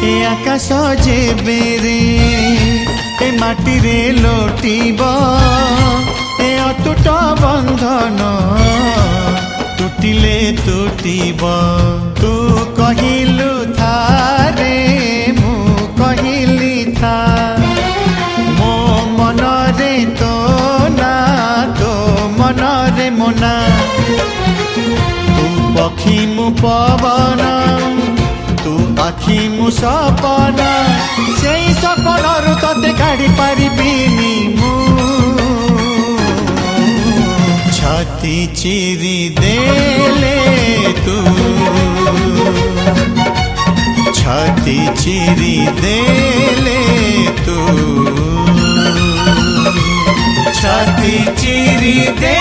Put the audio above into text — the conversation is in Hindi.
ए आकाश जेबेरे ए माटी रे लोटिब ए अतुट बंधन टूटिले टूटिब तू कहिलु थारे मु कहिली था मो मन रे तो ना तो मन रे मोना तू पक्षी मु पवन तू आखि मु सपना से सपनरु तते काढ़ी पारिबिनी मु छाती चिरी देले तू छाती चिरी देले तू छाती चिरी दे